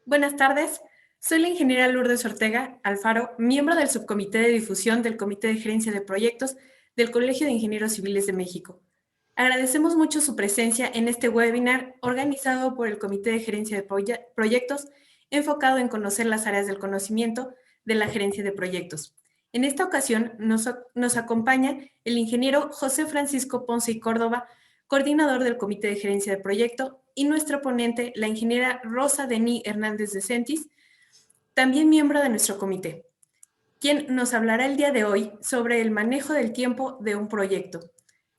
Buenas tardes, soy la ingeniera Lourdes Ortega Alfaro, miembro del Subcomité de Difusión del Comité de Gerencia de Proyectos del Colegio de Ingenieros Civiles de México. Agradecemos mucho su presencia en este webinar organizado por el Comité de Gerencia de Proyectos, enfocado en conocer las áreas del conocimiento de la gerencia de proyectos. En esta ocasión nos acompaña el ingeniero José Francisco Ponce y Córdoba, coordinador del Comité de Gerencia de Proyecto, y nuestra ponente, la ingeniera Rosa Denis Hernández de Sentis, también miembro de nuestro comité, quien nos hablará el día de hoy sobre el manejo del tiempo de un proyecto.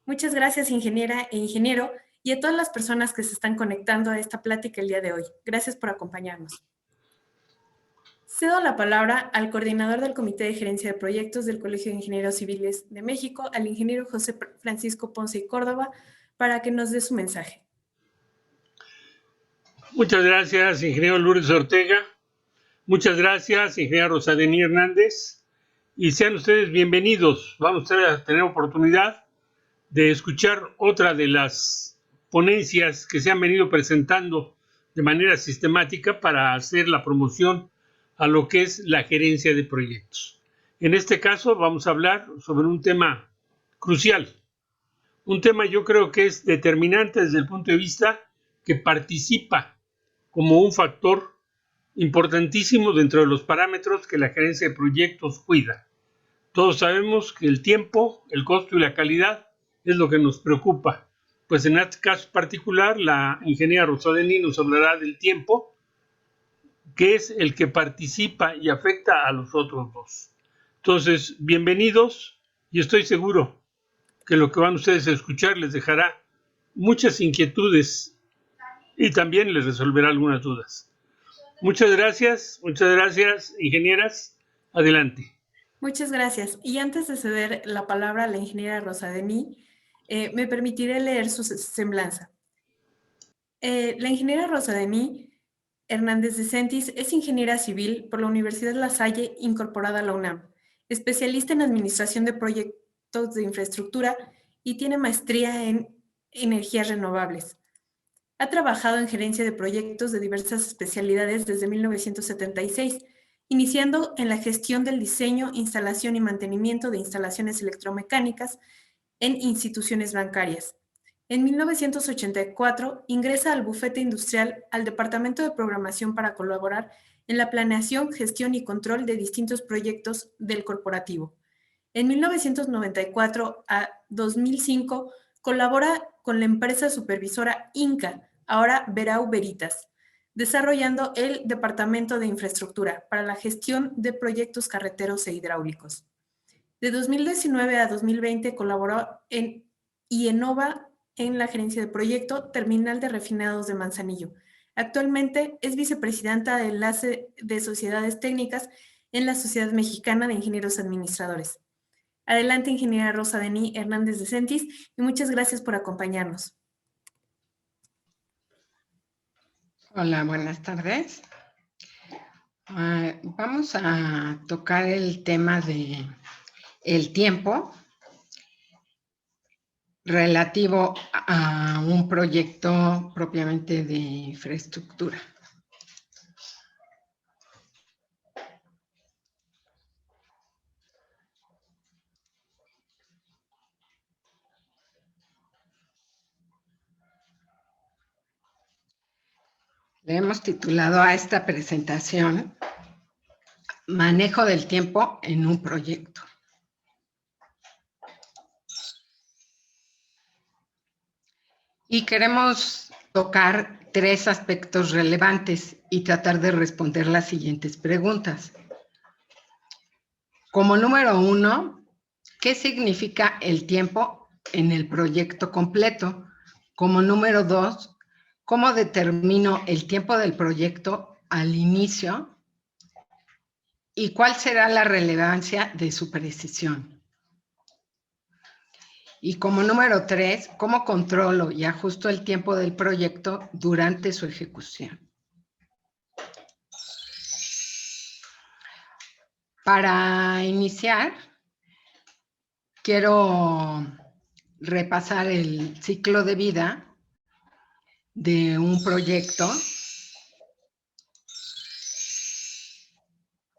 Muchas gracias, ingeniera e ingeniero, y a todas las personas que se están conectando a esta plática el día de hoy. Gracias por acompañarnos. Cedo la palabra al coordinador del Comité de Gerencia de Proyectos del Colegio de Ingenieros Civiles de México, al ingeniero José Francisco Ponce y Córdoba, para que nos dé su mensaje. Muchas gracias, ingeniero Lourdes Ortega. Muchas gracias, ingeniera Rosa Denis Hernández. Y sean ustedes bienvenidos. Vamos a tener oportunidad de escuchar otra de las ponencias que se han venido presentando de manera sistemática para hacer la promoción a lo que es la gerencia de proyectos. En este caso vamos a hablar sobre un tema crucial. Un tema yo creo que es determinante desde el punto de vista que participa como un factor importantísimo dentro de los parámetros que la gerencia de proyectos cuida. Todos sabemos que el tiempo, el costo y la calidad es lo que nos preocupa. Pues en este caso particular, la ingeniera Rosa Denis nos hablará del tiempo, que es el que participa y afecta a los otros dos. Entonces, bienvenidos, y estoy seguro que lo que van ustedes a escuchar les dejará muchas inquietudes y también les resolverá algunas dudas. Muchas gracias, ingenieras. Adelante. Muchas gracias. Y antes de ceder la palabra a la ingeniera Rosa Denis, me permitiré leer su semblanza. La ingeniera Rosa Denis Hernández de Sentis es ingeniera civil por la Universidad La Salle, incorporada a la UNAM, especialista en administración de proyectos de infraestructura y tiene maestría en energías renovables. Ha trabajado en gerencia de proyectos de diversas especialidades desde 1976, iniciando en la gestión del diseño, instalación y mantenimiento de instalaciones electromecánicas en instituciones bancarias. En 1984 ingresa al bufete industrial al Departamento de Programación para colaborar en la planeación, gestión y control de distintos proyectos del corporativo. En 1994 a 2005 colabora con la empresa supervisora Inca, ahora Verau Veritas, desarrollando el Departamento de Infraestructura para la gestión de proyectos carreteros e hidráulicos. De 2019 a 2020 colaboró en IEnova en la gerencia de proyecto Terminal de Refinados de Manzanillo. Actualmente es vicepresidenta de enlace de sociedades técnicas en la Sociedad Mexicana de Ingenieros Administradores. Adelante, ingeniera Rosa Denis Hernández de Sentis, y muchas gracias por acompañarnos. Hola, buenas tardes. Vamos a tocar el tema de el tiempo relativo a un proyecto propiamente de infraestructura. Le hemos titulado a esta presentación Manejo del tiempo en un proyecto. Y queremos tocar 3 aspectos relevantes y tratar de responder las siguientes preguntas. Como número 1, ¿qué significa el tiempo en el proyecto completo? Como número 2, ¿cómo determino el tiempo del proyecto al inicio? ¿Y cuál será la relevancia de su precisión? Y como número 3, ¿cómo controlo y ajusto el tiempo del proyecto durante su ejecución? Para iniciar, quiero repasar el ciclo de vida de un proyecto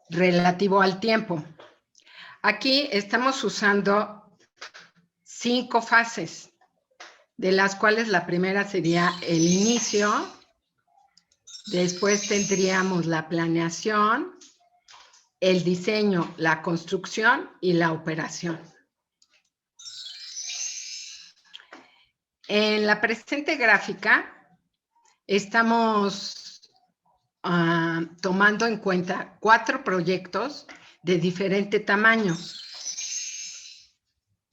relativo al tiempo. Aquí estamos usando 5 fases, de las cuales la primera sería el inicio, después tendríamos la planeación, el diseño, la construcción y la operación. En la presente gráfica estamos tomando en cuenta 4 proyectos de diferente tamaño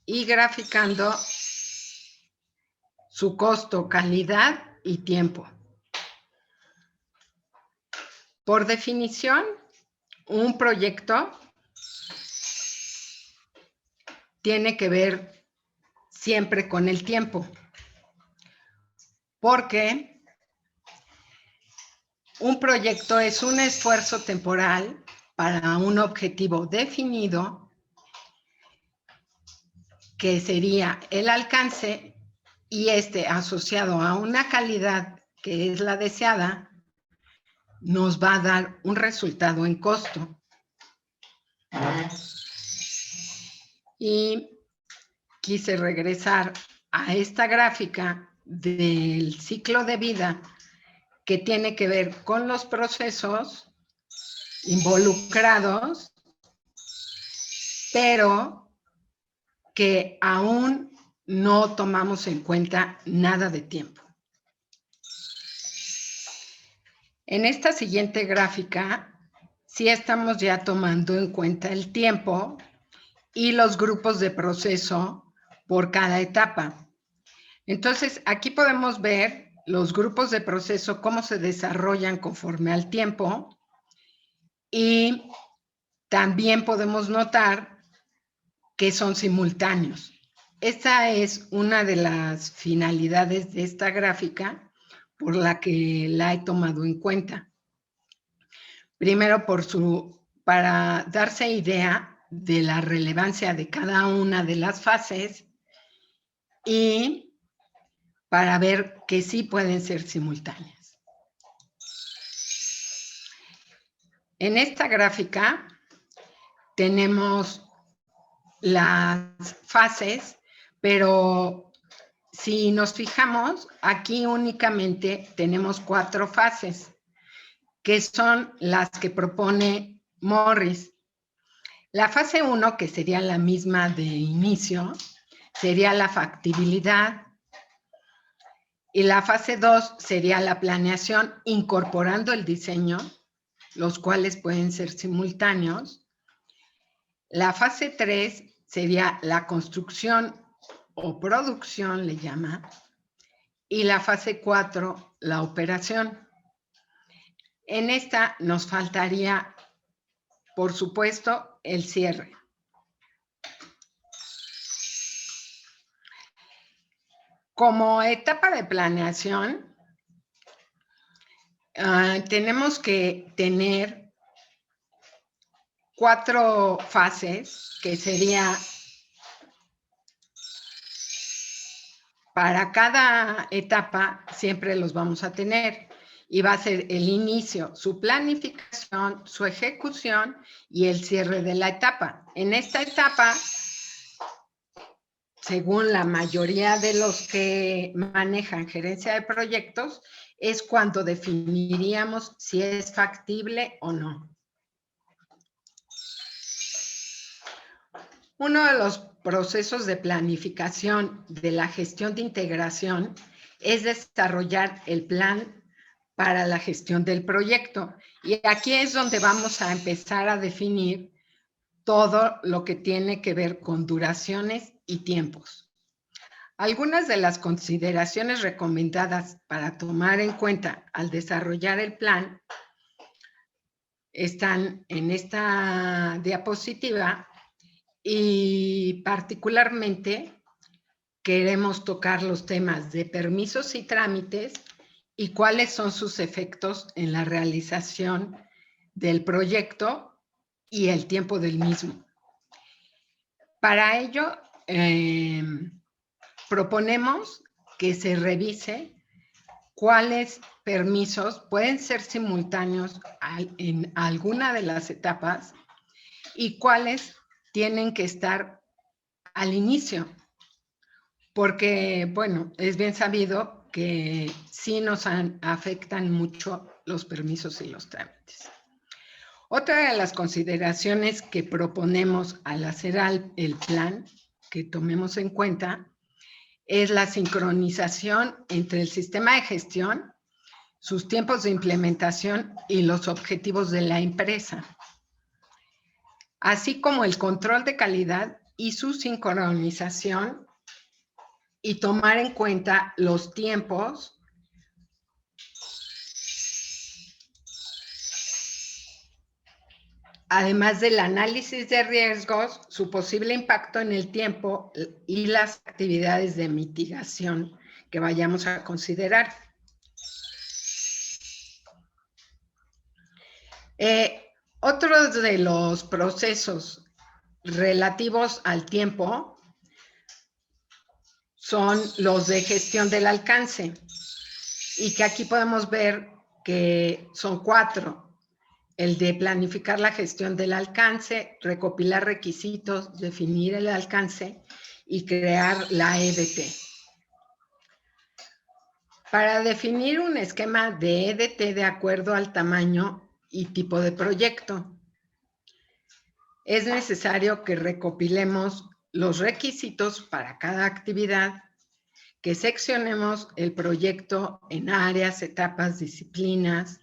y graficando su costo, calidad y tiempo. Por definición, un proyecto tiene que ver siempre con el tiempo, porque un proyecto es un esfuerzo temporal para un objetivo definido, que sería el alcance, y asociado a una calidad que es la deseada, nos va a dar un resultado en costo. Y quise regresar a esta gráfica del ciclo de vida que tiene que ver con los procesos involucrados, pero que aún no tomamos en cuenta nada de tiempo. En esta siguiente gráfica, sí estamos ya tomando en cuenta el tiempo y los grupos de proceso por cada etapa. Entonces, aquí podemos ver los grupos de proceso, cómo se desarrollan conforme al tiempo, y también podemos notar que son simultáneos. Esta es una de las finalidades de esta gráfica por la que la he tomado en cuenta. Primero, para darse idea de la relevancia de cada una de las fases, y para ver que sí pueden ser simultáneas. En esta gráfica tenemos las fases, pero si nos fijamos, aquí únicamente tenemos 4 fases, que son las que propone Morris. La fase 1, que sería la misma de inicio, sería la factibilidad. Y la fase 2 sería la planeación, incorporando el diseño, los cuales pueden ser simultáneos. La fase 3 sería la construcción o producción, le llama. Y la fase 4, la operación. En esta nos faltaría, por supuesto, el cierre. Como etapa de planeación, tenemos que tener 4 fases, que sería para cada etapa, siempre los vamos a tener, y va a ser el inicio, su planificación, su ejecución y el cierre de la etapa. En esta etapa, según la mayoría de los que manejan gerencia de proyectos, es cuando definiríamos si es factible o no. Uno de los procesos de planificación de la gestión de integración es desarrollar el plan para la gestión del proyecto. Y aquí es donde vamos a empezar a definir todo lo que tiene que ver con duraciones y tiempos. Algunas de las consideraciones recomendadas para tomar en cuenta al desarrollar el plan están en esta diapositiva, y particularmente queremos tocar los temas de permisos y trámites y cuáles son sus efectos en la realización del proyecto y el tiempo del mismo. Para ello, proponemos que se revise cuáles permisos pueden ser simultáneos en alguna de las etapas y cuáles tienen que estar al inicio. Porque, bueno, es bien sabido que sí nos afectan mucho los permisos y los trámites. Otra de las consideraciones que proponemos al hacer el plan que tomemos en cuenta es la sincronización entre el sistema de gestión, sus tiempos de implementación y los objetivos de la empresa, así como el control de calidad y su sincronización y tomar en cuenta los tiempos además del análisis de riesgos, su posible impacto en el tiempo y las actividades de mitigación que vayamos a considerar. Otros de los procesos relativos al tiempo son los de gestión del alcance y que aquí podemos ver que son 4. El de planificar la gestión del alcance, recopilar requisitos, definir el alcance y crear la EDT. Para definir un esquema de EDT de acuerdo al tamaño y tipo de proyecto, es necesario que recopilemos los requisitos para cada actividad, que seccionemos el proyecto en áreas, etapas, disciplinas,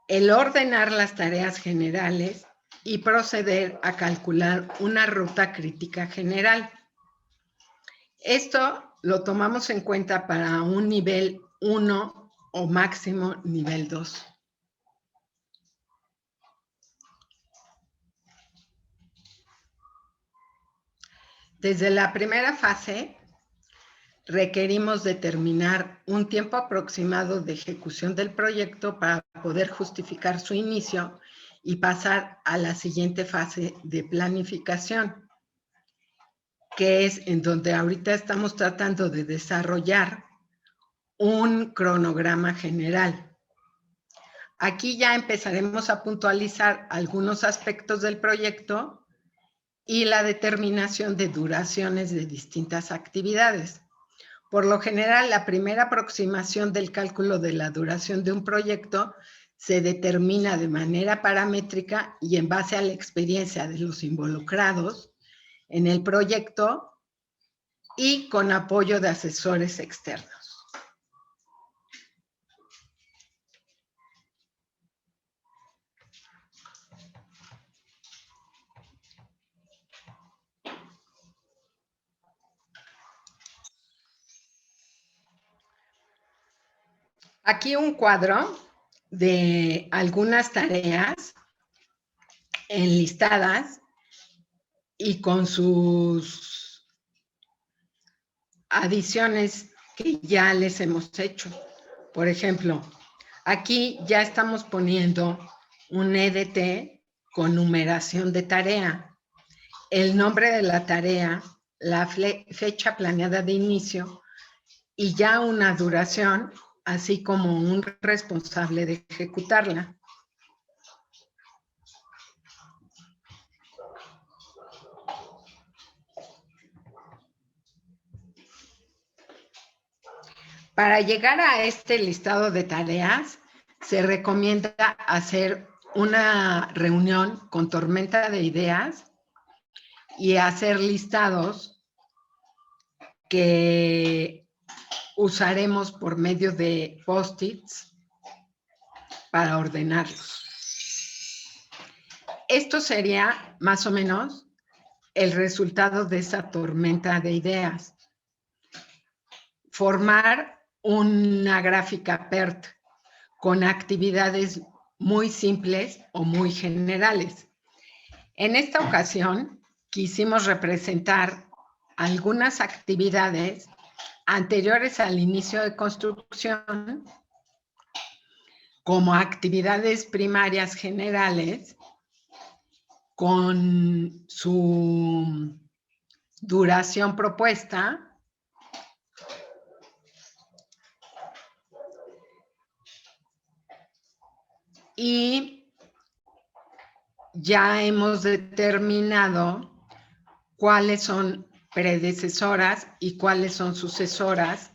el ordenar las tareas generales y proceder a calcular una ruta crítica general. Esto lo tomamos en cuenta para un nivel 1 o máximo nivel 2. Desde la primera fase, requerimos determinar un tiempo aproximado de ejecución del proyecto para poder justificar su inicio y pasar a la siguiente fase de planificación, que es en donde ahorita estamos tratando de desarrollar un cronograma general. Aquí ya empezaremos a puntualizar algunos aspectos del proyecto y la determinación de duraciones de distintas actividades. Por lo general, la primera aproximación del cálculo de la duración de un proyecto se determina de manera paramétrica y en base a la experiencia de los involucrados en el proyecto y con apoyo de asesores externos. Aquí un cuadro de algunas tareas enlistadas y con sus adiciones que ya les hemos hecho. Por ejemplo, aquí ya estamos poniendo un EDT con numeración de tarea, el nombre de la tarea, la fecha planeada de inicio y ya una duración, así como un responsable de ejecutarla. Para llegar a este listado de tareas, se recomienda hacer una reunión con tormenta de ideas y hacer listados que usaremos por medio de post-its para ordenarlos. Esto sería más o menos el resultado de esa tormenta de ideas. Formar una gráfica PERT con actividades muy simples o muy generales. En esta ocasión, quisimos representar algunas actividades anteriores al inicio de construcción como actividades primarias generales con su duración propuesta y ya hemos determinado cuáles son predecesoras y cuáles son sucesoras,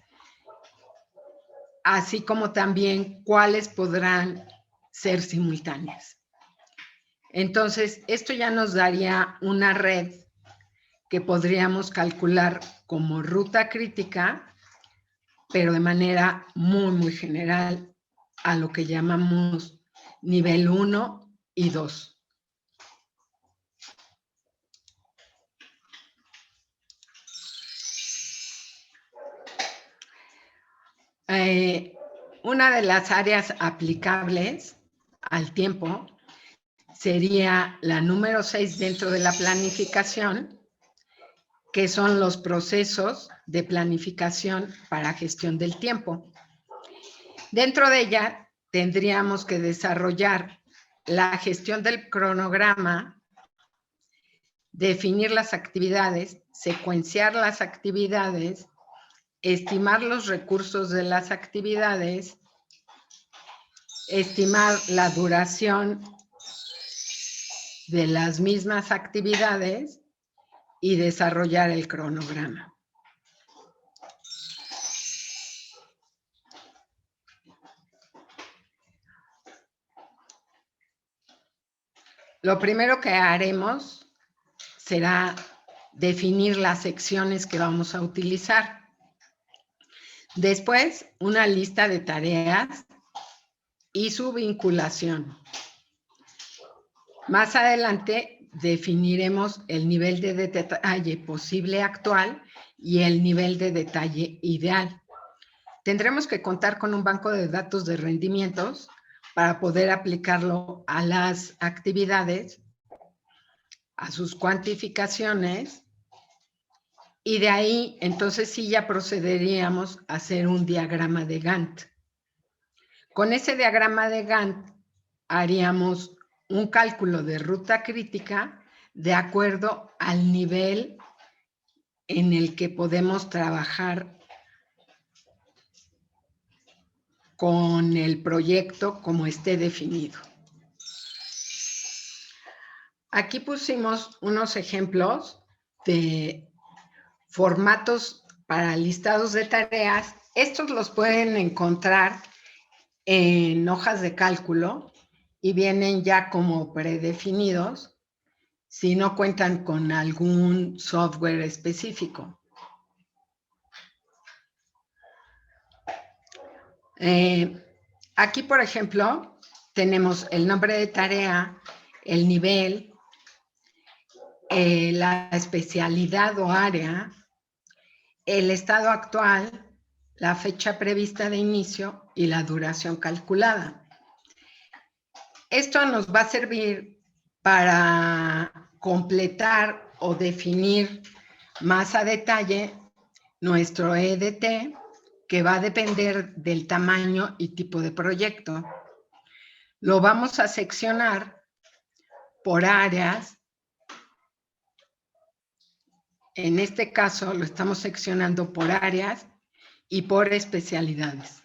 así como también cuáles podrán ser simultáneas. Entonces, esto ya nos daría una red que podríamos calcular como ruta crítica, pero de manera muy, muy general, a lo que llamamos nivel 1 y 2. Una de las áreas aplicables al tiempo sería la número 6 dentro de la planificación, que son los procesos de planificación para gestión del tiempo. Dentro de ella tendríamos que desarrollar la gestión del cronograma, definir las actividades, secuenciar las actividades, estimar los recursos de las actividades, estimar la duración de las mismas actividades y desarrollar el cronograma. Lo primero que haremos será definir las secciones que vamos a utilizar. Después, una lista de tareas y su vinculación. Más adelante definiremos el nivel de detalle posible actual y el nivel de detalle ideal. Tendremos que contar con un banco de datos de rendimientos para poder aplicarlo a las actividades, a sus cuantificaciones, y de ahí entonces sí ya procederíamos a hacer un diagrama de Gantt. Con ese diagrama de Gantt haríamos un cálculo de ruta crítica de acuerdo al nivel en el que podemos trabajar con el proyecto como esté definido. Aquí pusimos unos ejemplos de formatos para listados de tareas. Estos los pueden encontrar en hojas de cálculo y vienen ya como predefinidos si no cuentan con algún software específico. Aquí, por ejemplo, tenemos el nombre de tarea, el nivel, la especialidad o área, el estado actual, la fecha prevista de inicio y la duración calculada. Esto nos va a servir para completar o definir más a detalle nuestro EDT, que va a depender del tamaño y tipo de proyecto. Lo vamos a seccionar por áreas. En este caso lo estamos seccionando por áreas y por especialidades.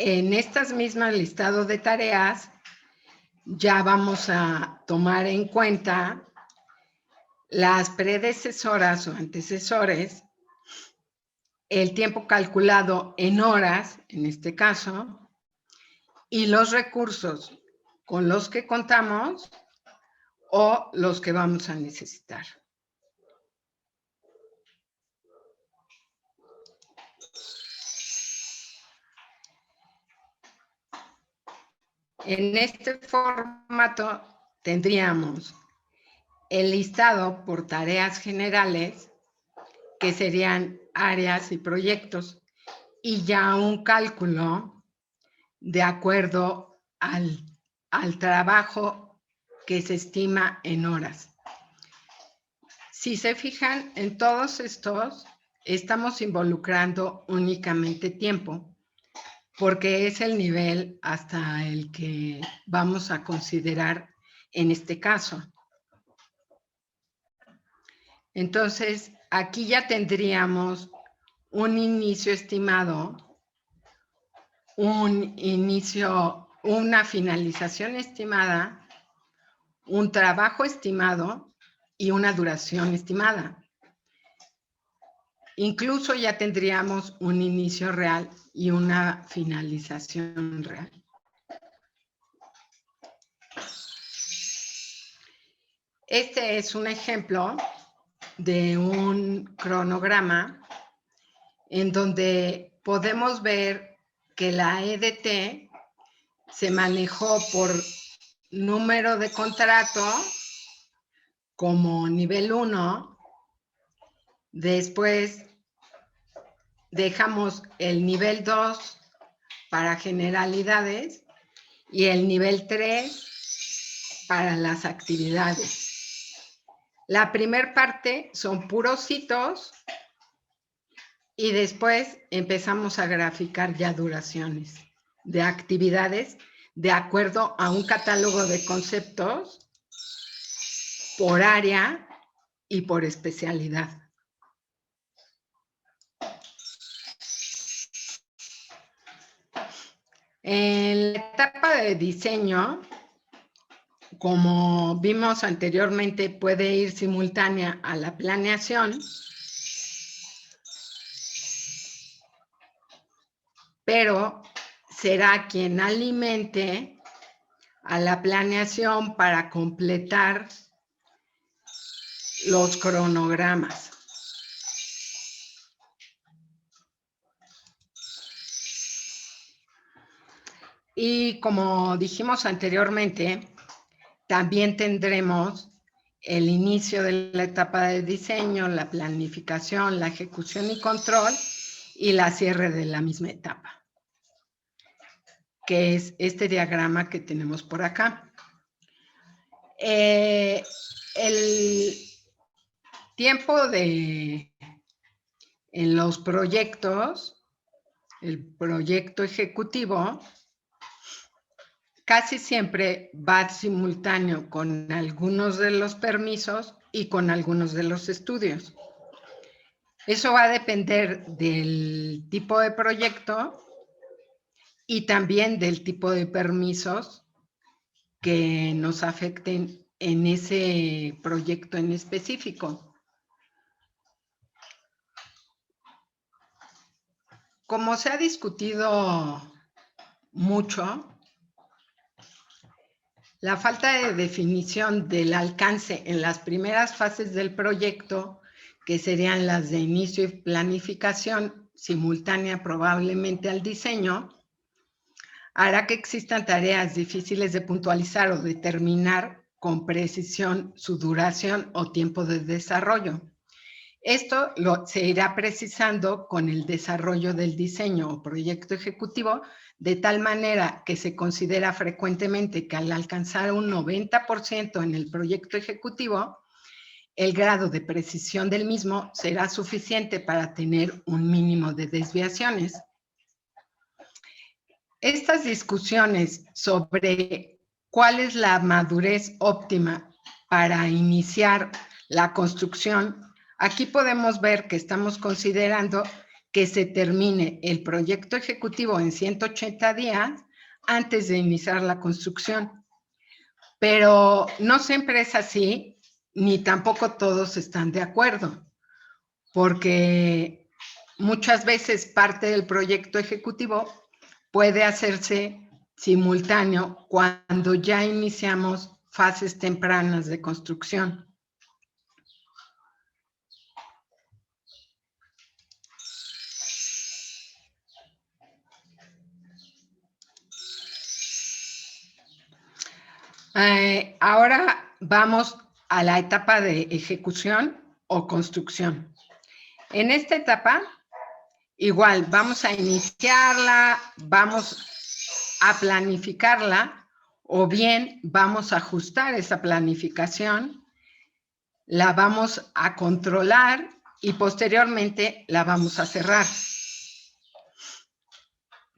En estas mismas listados de tareas ya vamos a tomar en cuenta las predecesoras o antecesores, el tiempo calculado en horas, en este caso, y los recursos con los que contamos o los que vamos a necesitar. En este formato tendríamos el listado por tareas generales, que serían áreas y proyectos, y ya un cálculo de acuerdo al trabajo que se estima en horas. Si se fijan, en todos estos estamos involucrando únicamente tiempo, porque es el nivel hasta el que vamos a considerar en este caso. Entonces, aquí ya tendríamos un inicio estimado, una finalización estimada, un trabajo estimado y una duración estimada. Incluso ya tendríamos un inicio real y una finalización real. Este es un ejemplo de un cronograma en donde podemos ver que la EDT se manejó por número de contrato como nivel 1. Después dejamos el nivel 2 para generalidades y el nivel 3 para las actividades. La primera parte son puros hitos y después empezamos a graficar ya duraciones de actividades de acuerdo a un catálogo de conceptos por área y por especialidad. En la etapa de diseño, como vimos anteriormente, puede ir simultánea a la planeación, pero será quien alimente a la planeación para completar los cronogramas. Y como dijimos anteriormente, también tendremos el inicio de la etapa de diseño, la planificación, la ejecución y control y la cierre de la misma etapa, que es este diagrama que tenemos por acá. El tiempo en los proyectos, el proyecto ejecutivo, casi siempre va simultáneo con algunos de los permisos y con algunos de los estudios. Eso va a depender del tipo de proyecto y también del tipo de permisos que nos afecten en ese proyecto en específico. Como se ha discutido mucho, la falta de definición del alcance en las primeras fases del proyecto, que serían las de inicio y planificación, simultánea probablemente al diseño, hará que existan tareas difíciles de puntualizar o determinar con precisión su duración o tiempo de desarrollo. Esto se irá precisando con el desarrollo del diseño o proyecto ejecutivo, de tal manera que se considera frecuentemente que al alcanzar un 90% en el proyecto ejecutivo, el grado de precisión del mismo será suficiente para tener un mínimo de desviaciones. Estas discusiones sobre cuál es la madurez óptima para iniciar la construcción, aquí podemos ver que estamos considerando que se termine el proyecto ejecutivo en 180 días antes de iniciar la construcción. Pero no siempre es así, ni tampoco todos están de acuerdo, porque muchas veces parte del proyecto ejecutivo puede hacerse simultáneo cuando ya iniciamos fases tempranas de construcción. Ahora vamos a la etapa de ejecución o construcción. En esta etapa, igual, vamos a iniciarla, vamos a planificarla, o bien vamos a ajustar esa planificación, la vamos a controlar y posteriormente la vamos a cerrar.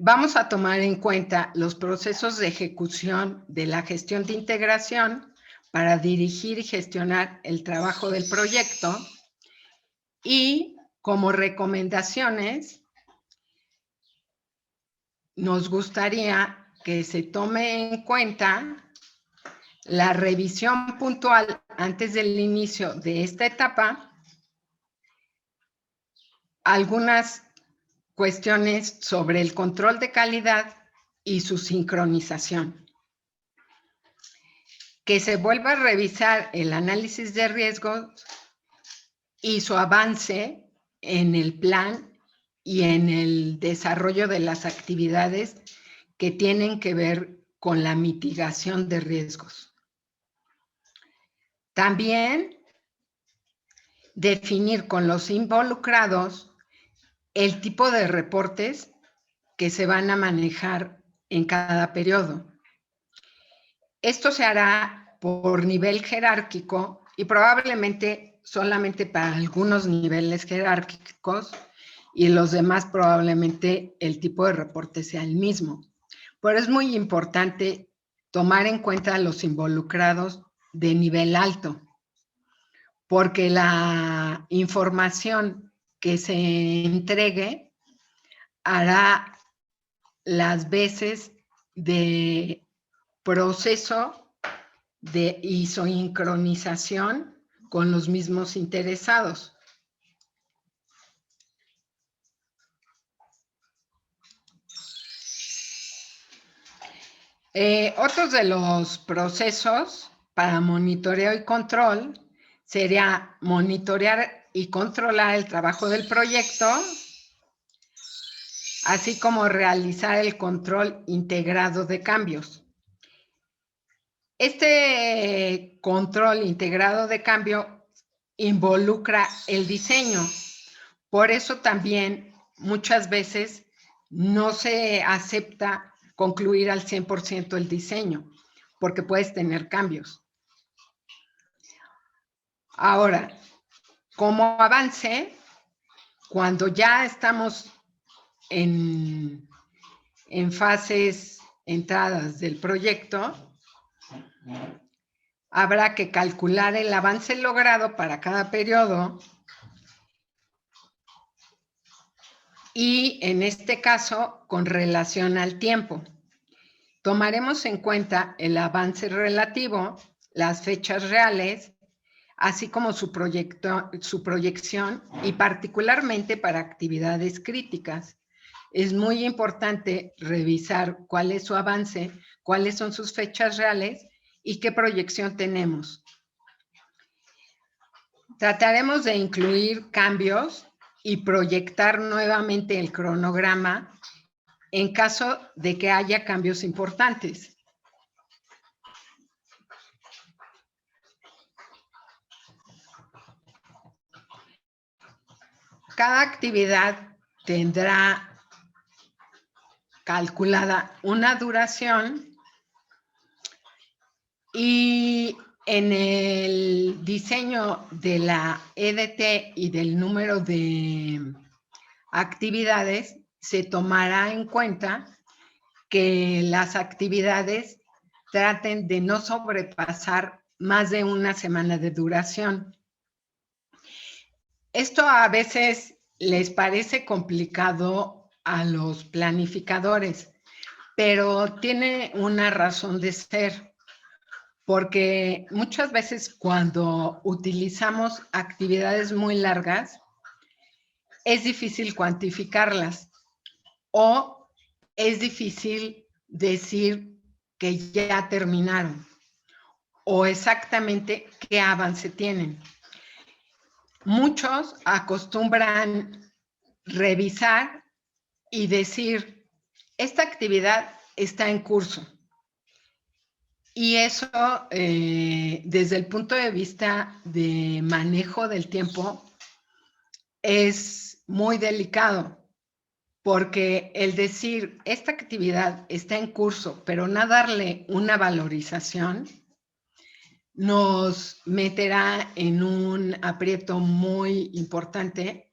Vamos a tomar en cuenta los procesos de ejecución de la gestión de integración para dirigir y gestionar el trabajo del proyecto, Y como recomendaciones, nos gustaría que se tome en cuenta la revisión puntual antes del inicio de esta etapa, algunas cuestiones sobre el control de calidad y su sincronización. Que se vuelva a revisar el análisis de riesgos y su avance en el plan y en el desarrollo de las actividades que tienen que ver con la mitigación de riesgos. También definir con los involucrados el tipo de reportes que se van a manejar en cada periodo. Esto se hará por nivel jerárquico y probablemente solamente para algunos niveles jerárquicos y los demás probablemente el tipo de reporte sea el mismo. Pero es muy importante tomar en cuenta a los involucrados de nivel alto, porque la información que se entregue hará las veces de proceso de isosincronización con los mismos interesados. Otros de los procesos para monitoreo y control sería monitorear y controlar el trabajo del proyecto, así como realizar el control integrado de cambios. Este control integrado de cambio involucra el diseño. Por eso también muchas veces no se acepta concluir al 100% el diseño, porque puedes tener cambios. Ahora, como avance, cuando ya estamos en fases entradas del proyecto, habrá que calcular el avance logrado para cada periodo y, en este caso, con relación al tiempo. Tomaremos en cuenta el avance relativo, las fechas reales, así como su proyección y particularmente para actividades críticas. Es muy importante revisar cuál es su avance, cuáles son sus fechas reales y qué proyección tenemos. Trataremos de incluir cambios y proyectar nuevamente el cronograma en caso de que haya cambios importantes. Cada actividad tendrá calculada una duración y en el diseño de la EDT y del número de actividades se tomará en cuenta que las actividades traten de no sobrepasar más de una semana de duración. Esto a veces les parece complicado a los planificadores, pero tiene una razón de ser, porque muchas veces cuando utilizamos actividades muy largas, es difícil cuantificarlas o es difícil decir que ya terminaron o exactamente qué avance tienen. Muchos acostumbran revisar y decir, esta actividad está en curso. Y eso, desde el punto de vista de manejo del tiempo, es muy delicado, porque el decir, esta actividad está en curso, pero no darle una valorización, nos meterá en un aprieto muy importante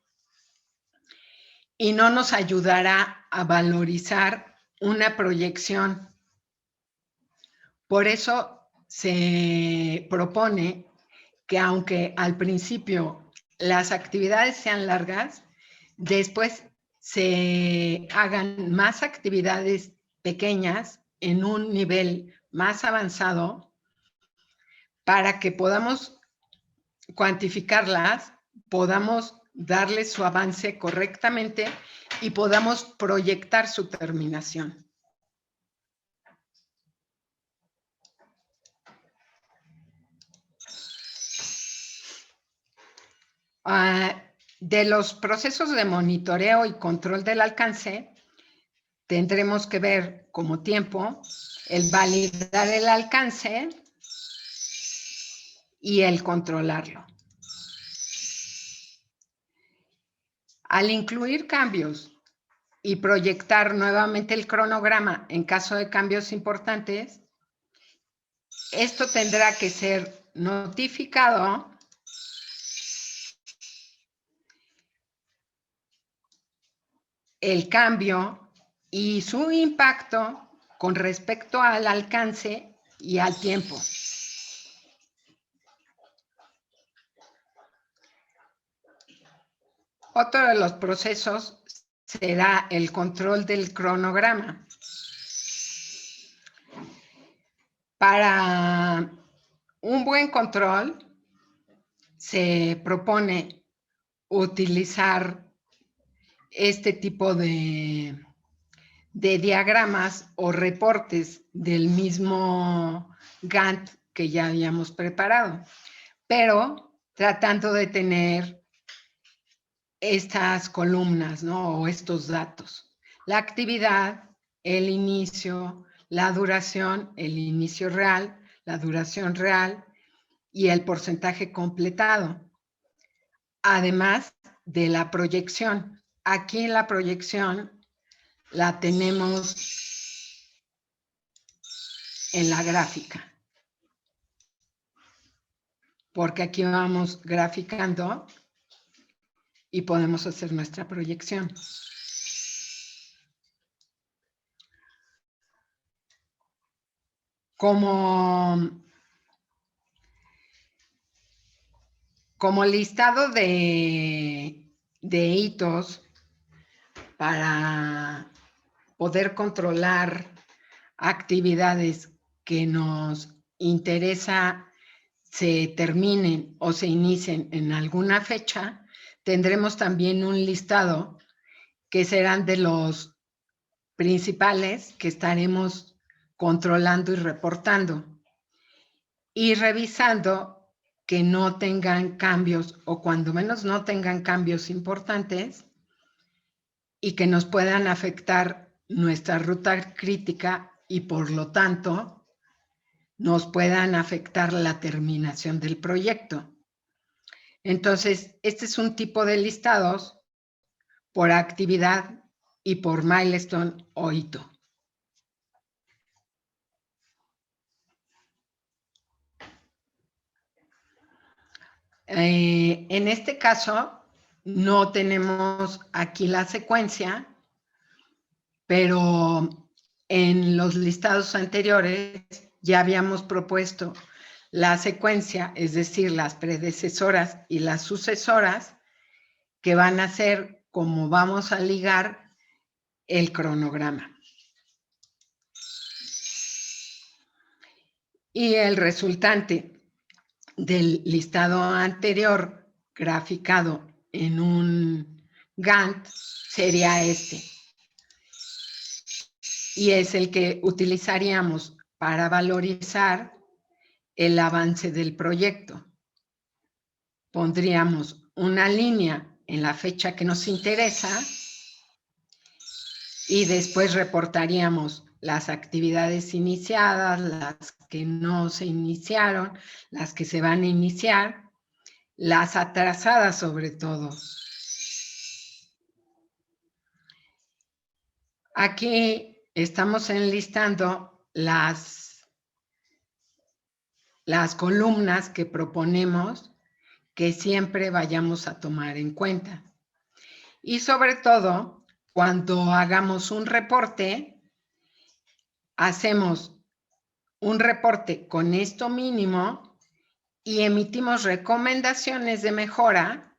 y no nos ayudará a valorizar una proyección. Por eso se propone que, aunque al principio las actividades sean largas, después se hagan más actividades pequeñas en un nivel más avanzado para que podamos cuantificarlas, podamos darle su avance correctamente y podamos proyectar su terminación. De los procesos de monitoreo y control del alcance, tendremos que ver como tiempo el validar el alcance y el controlarlo. Al incluir cambios y proyectar nuevamente el cronograma en caso de cambios importantes, esto tendrá que ser notificado el cambio y su impacto con respecto al alcance y al tiempo. Otro de los procesos será el control del cronograma. Para un buen control, se propone utilizar este tipo de diagramas o reportes del mismo Gantt que ya habíamos preparado, pero tratando de tener estas columnas, ¿no? O estos datos. La actividad, el inicio, la duración, el inicio real, la duración real y el porcentaje completado. Además de la proyección. Aquí la proyección la tenemos en la gráfica. Porque aquí vamos graficando y podemos hacer nuestra proyección. Como listado de hitos para poder controlar actividades que nos interesa se terminen o se inicien en alguna fecha, tendremos también un listado que serán de los principales que estaremos controlando y reportando y revisando que no tengan cambios o cuando menos no tengan cambios importantes y que nos puedan afectar nuestra ruta crítica y por lo tanto nos puedan afectar la terminación del proyecto. Entonces, este es un tipo de listados por actividad y por milestone o hito. En este caso, no tenemos aquí la secuencia, pero en los listados anteriores ya habíamos propuesto la secuencia, es decir, las predecesoras y las sucesoras, que van a ser como vamos a ligar el cronograma. Y el resultante del listado anterior graficado en un Gantt sería este. Y es el que utilizaríamos para valorizar el avance del proyecto. Pondríamos una línea en la fecha que nos interesa y después reportaríamos las actividades iniciadas, las que no se iniciaron, las que se van a iniciar, las atrasadas sobre todo. Aquí estamos enlistando las columnas que proponemos que siempre vayamos a tomar en cuenta. Y sobre todo, cuando hagamos un reporte, hacemos un reporte con esto mínimo y emitimos recomendaciones de mejora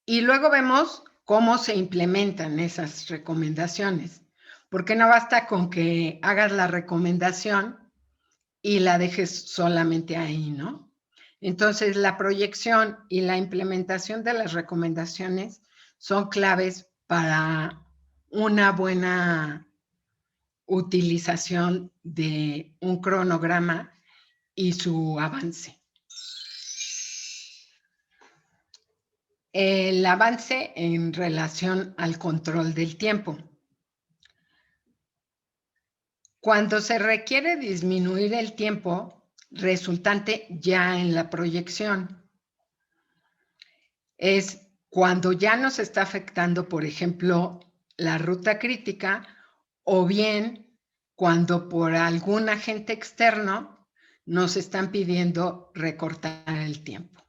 Y luego vemos cómo se implementan esas recomendaciones, porque no basta con que hagas la recomendación y la dejes solamente ahí, ¿no? Entonces, la proyección y la implementación de las recomendaciones son claves para una buena utilización de un cronograma y su avance. El avance en relación al control del tiempo. Cuando se requiere disminuir el tiempo resultante ya en la proyección, es cuando ya nos está afectando, por ejemplo, la ruta crítica, o bien cuando por algún agente externo nos están pidiendo recortar el tiempo.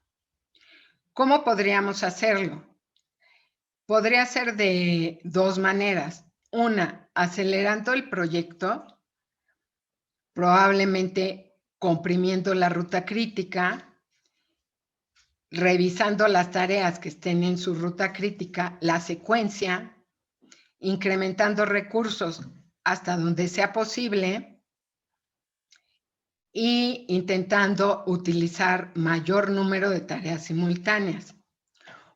¿Cómo podríamos hacerlo? Podría ser de dos maneras. Una, acelerando el proyecto, probablemente comprimiendo la ruta crítica, revisando las tareas que estén en su ruta crítica, la secuencia, incrementando recursos hasta donde sea posible e intentando utilizar mayor número de tareas simultáneas.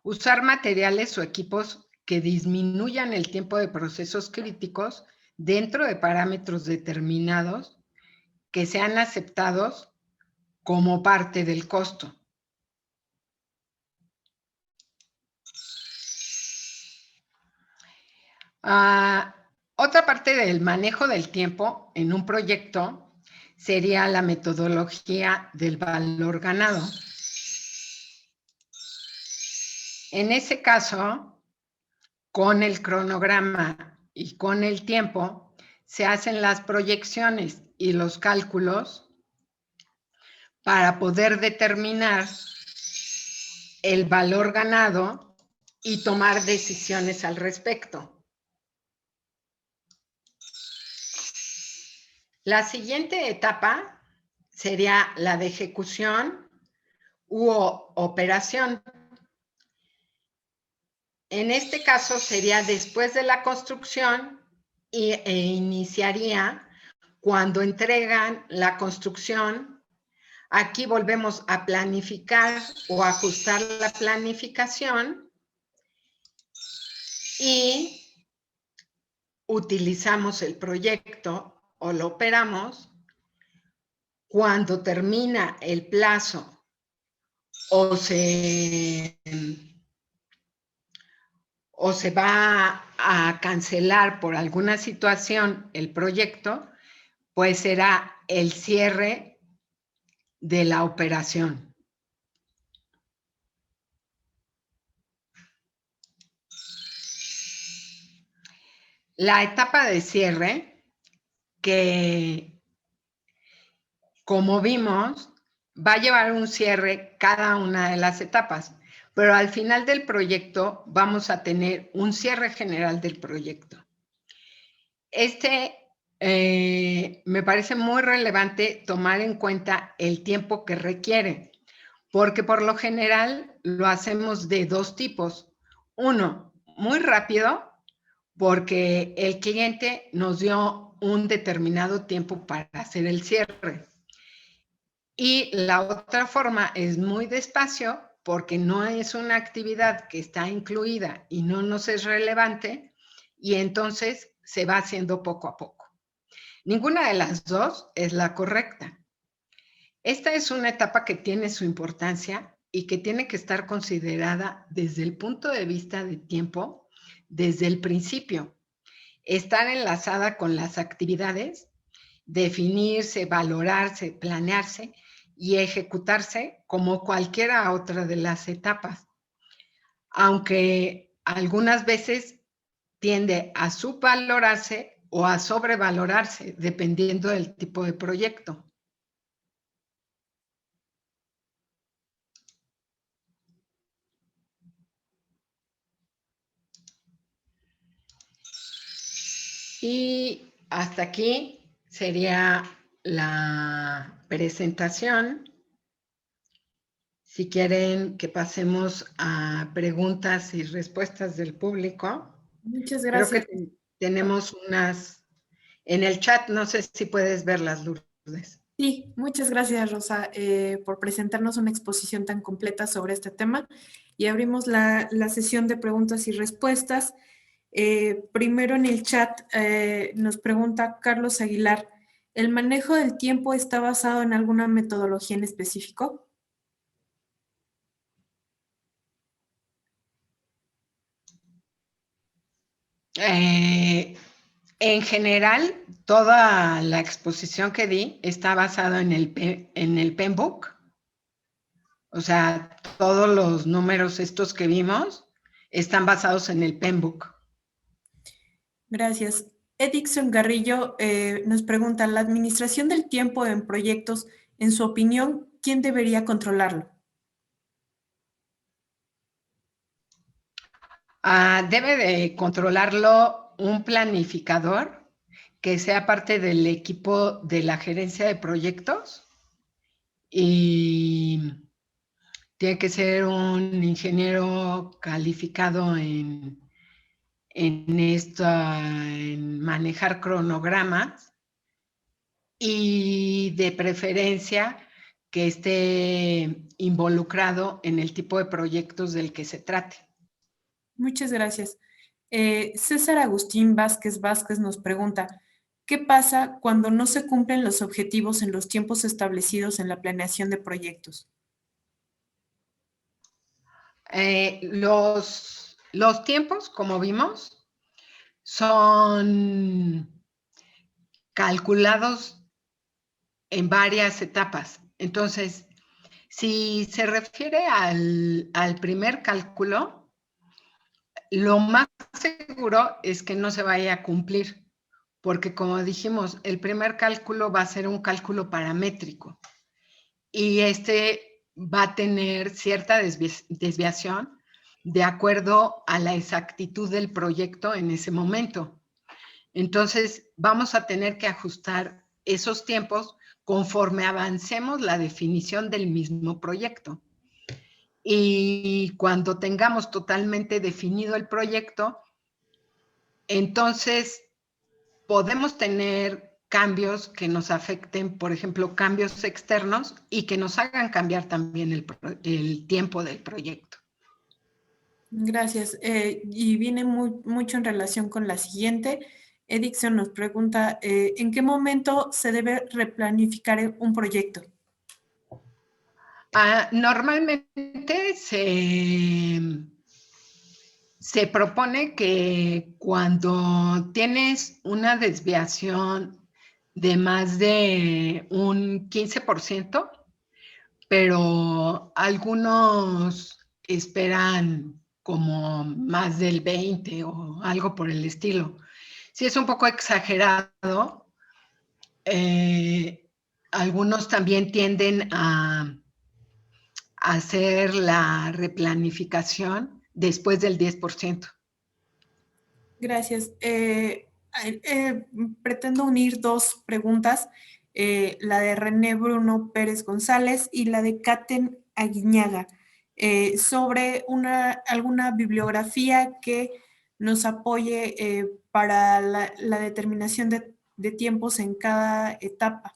Usar materiales o equipos que disminuyan el tiempo de procesos críticos dentro de parámetros determinados que sean aceptados como parte del costo. Otra parte del manejo del tiempo en un proyecto sería la metodología del valor ganado. En ese caso, con el cronograma y con el tiempo, se hacen las proyecciones y los cálculos para poder determinar el valor ganado y tomar decisiones al respecto. La siguiente etapa sería la de ejecución u operación. En este caso sería después de la construcción e iniciaría cuando entregan la construcción. Aquí volvemos a planificar o ajustar la planificación y utilizamos el proyecto o lo operamos cuando termina el plazo o se va a cancelar por alguna situación el proyecto, pues será el cierre de la operación. La etapa de cierre, que como vimos, va a llevar un cierre cada una de las etapas, pero al final del proyecto vamos a tener un cierre general del proyecto. Me parece muy relevante tomar en cuenta el tiempo que requiere, porque por lo general lo hacemos de dos tipos. Uno, muy rápido, porque el cliente nos dio un determinado tiempo para hacer el cierre. Y la otra forma es muy despacio, porque no es una actividad que está incluida y no nos es relevante, y entonces se va haciendo poco a poco. Ninguna de las dos es la correcta. Esta es una etapa que tiene su importancia y que tiene que estar considerada desde el punto de vista de tiempo, desde el principio. Estar enlazada con las actividades, definirse, valorarse, planearse y ejecutarse como cualquiera otra de las etapas. Aunque algunas veces tiende a subvalorarse o a sobrevalorarse, dependiendo del tipo de proyecto. Y hasta aquí sería la presentación. si quieren que pasemos a preguntas y respuestas del público. Muchas Creo que gracias. tenemos unas en el chat, no sé si puedes verlas, Lourdes. Sí, muchas gracias, Rosa, por presentarnos una exposición tan completa sobre este tema. Y abrimos la sesión de preguntas y respuestas. Primero en el chat nos pregunta Carlos Aguilar, ¿el manejo del tiempo está basado en alguna metodología en específico? En general, toda la exposición que di está basada en el Penbook. O sea, todos los números estos que vimos están basados en el Penbook. Gracias. Edixon Garrillo nos pregunta, ¿la administración del tiempo en proyectos, en su opinión, quién debería controlarlo? Debe de controlarlo un planificador que sea parte del equipo de la gerencia de proyectos y tiene que ser un ingeniero calificado en manejar cronogramas y de preferencia que esté involucrado en el tipo de proyectos del que se trate. Muchas gracias. César Agustín Vázquez nos pregunta, ¿qué pasa cuando no se cumplen los objetivos en los tiempos establecidos en la planeación de proyectos? Los tiempos, como vimos, son calculados en varias etapas. Entonces, si se refiere al primer cálculo, lo más seguro es que no se vaya a cumplir, porque como dijimos, el primer cálculo va a ser un cálculo paramétrico y este va a tener cierta desviación de acuerdo a la exactitud del proyecto en ese momento. Entonces, vamos a tener que ajustar esos tiempos conforme avancemos la definición del mismo proyecto. Y cuando tengamos totalmente definido el proyecto, entonces podemos tener cambios que nos afecten, por ejemplo, cambios externos y que nos hagan cambiar también el tiempo del proyecto. Gracias. Y viene mucho en relación con la siguiente. Edixon nos pregunta, ¿en qué momento se debe replanificar un proyecto? Normalmente se propone que cuando tienes una desviación de más de un 15%, pero algunos esperan como más del 20 o algo por el estilo. Si es un poco exagerado, algunos también tienden a hacer la replanificación después del 10%. Gracias. Pretendo unir dos preguntas, la de René Bruno Pérez González y la de Katen Aguiñaga, sobre alguna bibliografía que nos apoye para la determinación de tiempos en cada etapa,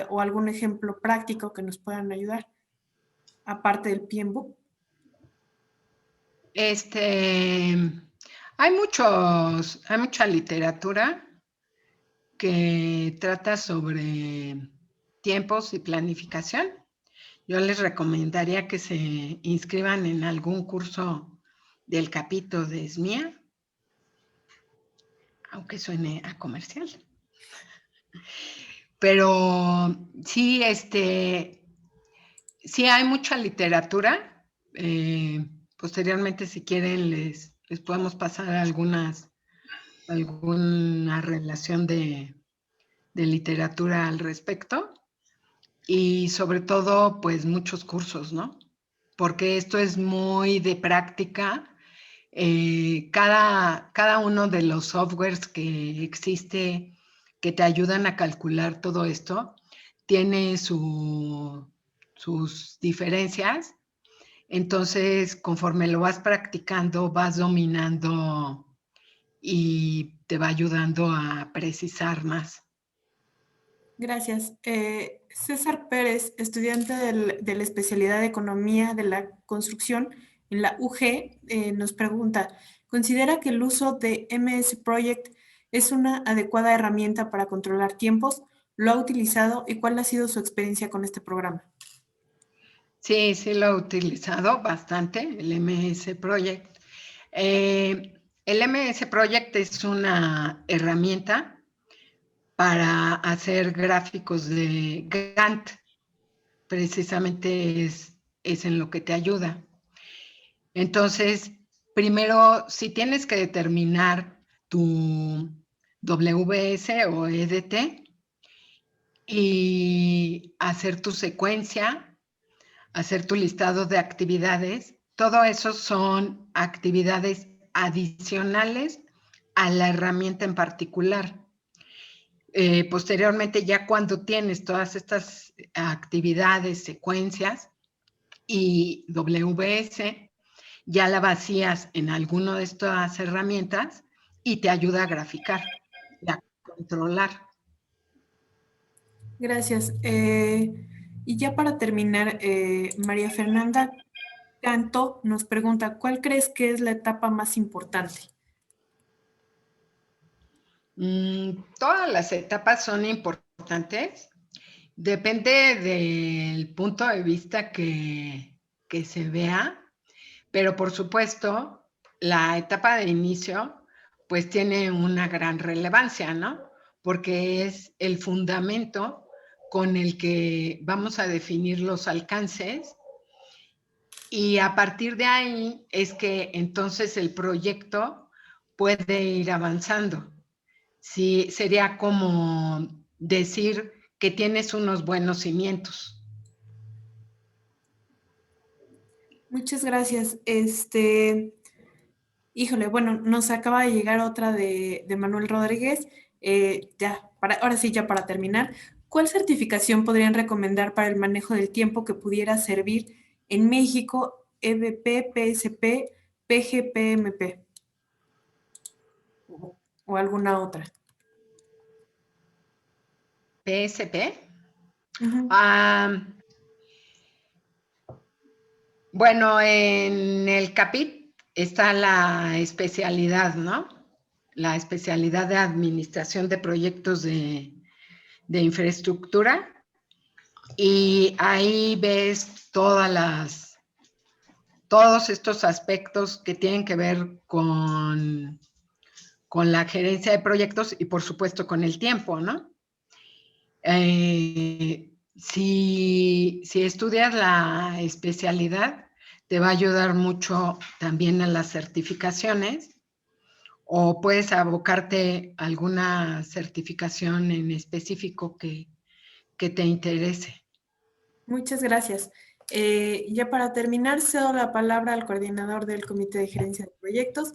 o algún ejemplo práctico que nos puedan ayudar, aparte del PMBOK. Hay mucha literatura que trata sobre tiempos y planificación. Yo les recomendaría que se inscriban en algún curso del capítulo de SMIA, aunque suene a comercial. Pero sí, sí hay mucha literatura. Posteriormente, si quieren, les podemos pasar alguna relación de literatura al respecto. Y sobre todo, pues muchos cursos, ¿no? Porque esto es muy de práctica. Cada uno de los softwares que existe que te ayudan a calcular todo esto tiene su sus diferencias. Entonces, conforme lo vas practicando, vas dominando y te va ayudando a precisar más. Gracias. César Pérez, estudiante de la especialidad de Economía de la Construcción en la UG, nos pregunta, ¿considera que el uso de MS Project es una adecuada herramienta para controlar tiempos? ¿Lo ha utilizado y cuál ha sido su experiencia con este programa? Sí, sí lo he utilizado bastante, el MS Project. El MS Project es una herramienta para hacer gráficos de Gantt. Precisamente es en lo que te ayuda. Entonces, primero, si tienes que determinar tu WS o EDT y hacer tu secuencia, hacer tu listado de actividades, todo eso son actividades adicionales a la herramienta en particular. Posteriormente, ya cuando tienes todas estas actividades, secuencias y WS, ya la vacías en alguna de estas herramientas y te ayuda a graficar y a controlar. Gracias. Y ya para terminar, María Fernanda Canto nos pregunta, ¿cuál crees que es la etapa más importante? Todas las etapas son importantes. Depende del punto de vista que se vea, pero por supuesto, la etapa de inicio pues tiene una gran relevancia, ¿no? Porque es el fundamento con el que vamos a definir los alcances y a partir de ahí es que entonces el proyecto puede ir avanzando. Sí, sería como decir que tienes unos buenos cimientos. Muchas gracias. Híjole, bueno, nos acaba de llegar otra de Manuel Rodríguez. Ahora sí, ya para terminar, ¿cuál certificación podrían recomendar para el manejo del tiempo que pudiera servir en México, EBP, PSP, PGPMP o alguna otra? PSP. Ujú. Bueno, en el CAPIT está la especialidad, ¿no? La especialidad de administración de proyectos de infraestructura. Y ahí ves todos estos aspectos que tienen que ver con la gerencia de proyectos y por supuesto con el tiempo, ¿no? Si estudias la especialidad, te va a ayudar mucho también en las certificaciones o puedes abocarte a alguna certificación en específico que te interese. Muchas gracias. Ya para terminar, cedo la palabra al coordinador del Comité de Gerencia de Proyectos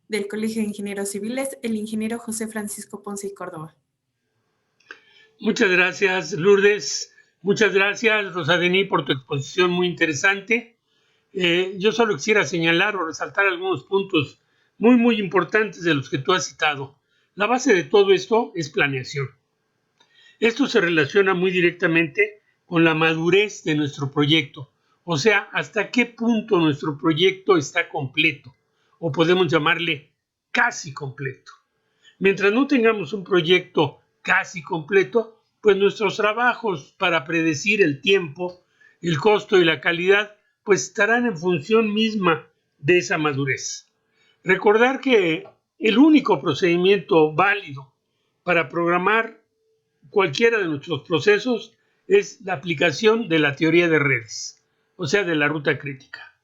del Colegio de Ingenieros Civiles, el ingeniero José Francisco Ponce y Córdoba. Muchas gracias, Lourdes. Muchas gracias, Rosadení, por tu exposición muy interesante. Yo solo quisiera señalar o resaltar algunos puntos muy importantes de los que tú has citado. La base de todo esto es planeación. Esto se relaciona muy directamente con la madurez de nuestro proyecto, o sea, hasta qué punto nuestro proyecto está completo, o podemos llamarle casi completo. Mientras no tengamos un proyecto casi completo, pues nuestros trabajos para predecir el tiempo, el costo y la calidad, pues estarán en función misma de esa madurez. Recordar que el único procedimiento válido para programar cualquiera de nuestros procesos es la aplicación de la teoría de redes, o sea, de la ruta crítica.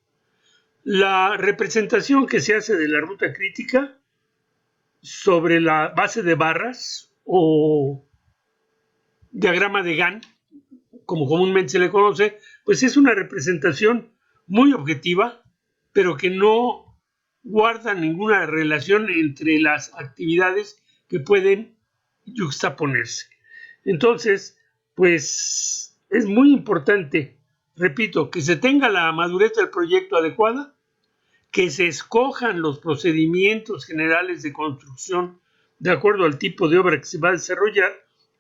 La representación que se hace de la ruta crítica sobre la base de barras o diagrama de Gantt, como comúnmente se le conoce, pues es una representación muy objetiva, pero que no guarda ninguna relación entre las actividades que pueden yuxtaponerse. Entonces, pues es muy importante repito, que se tenga la madurez del proyecto adecuada, que se escojan los procedimientos generales de construcción de acuerdo al tipo de obra que se va a desarrollar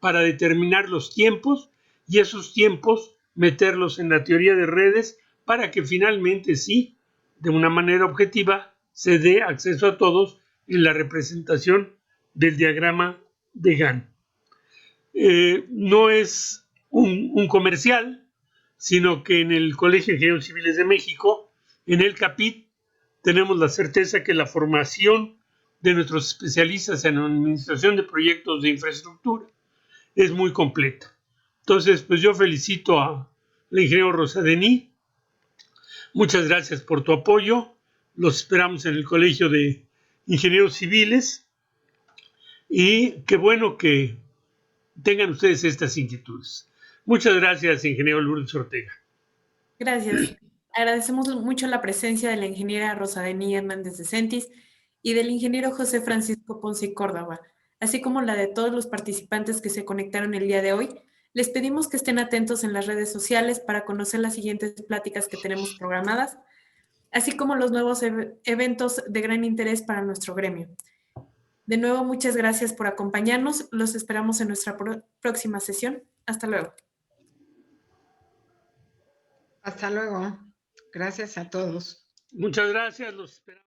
para determinar los tiempos y esos tiempos meterlos en la teoría de redes para que finalmente sí, de una manera objetiva, se dé acceso a todos en la representación del diagrama de Gantt. No es un comercial, sino que en el Colegio de Ingenieros Civiles de México, en el CAPIT, tenemos la certeza que la formación de nuestros especialistas en administración de proyectos de infraestructura es muy completa. Entonces, pues yo felicito a la ingeniero Rosa Denis. Muchas gracias por tu apoyo. Los esperamos en el Colegio de Ingenieros Civiles y qué bueno que tengan ustedes estas inquietudes. Muchas gracias, ingeniero Lourdes Ortega. Gracias. Agradecemos mucho la presencia de la ingeniera Rosa Denis Hernández de Sentis y del ingeniero José Francisco Ponce y Córdoba, así como la de todos los participantes que se conectaron el día de hoy. Les pedimos que estén atentos en las redes sociales para conocer las siguientes pláticas que tenemos programadas, así como los nuevos eventos de gran interés para nuestro gremio. De nuevo, muchas gracias por acompañarnos. Los esperamos en nuestra próxima sesión. Hasta luego. Hasta luego. Gracias a todos. Muchas gracias. Los esperamos.